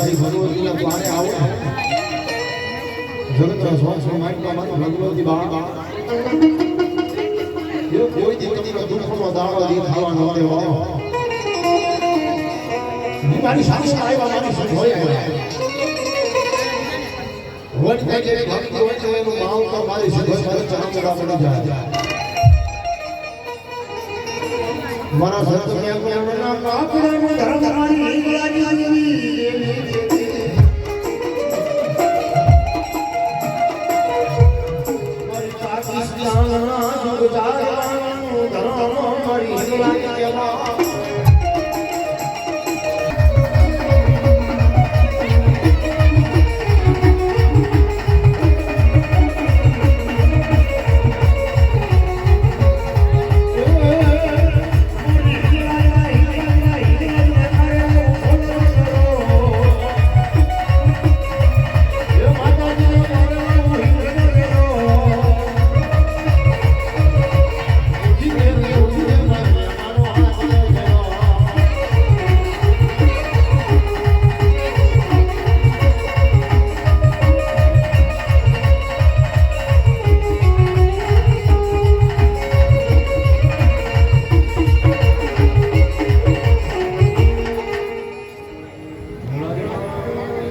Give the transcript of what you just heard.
મારી ભગવતીના પારે આવો જગતના શ્વાસ માઇકમાં મારી ભગવતી બા એ કોઈ દીકરીનો દુઃખનો દાડો દી ખાવાનો દેવો મારી સામે આવ્યા મારી સુખ હોય વટ કે ભક્તિ હોય તો એનું ભાવ તો મારી સુખ ચરમડા પડી જાય મારા સંતોને આપણા કાપડાનો ધર્મ ધરાની લીલાની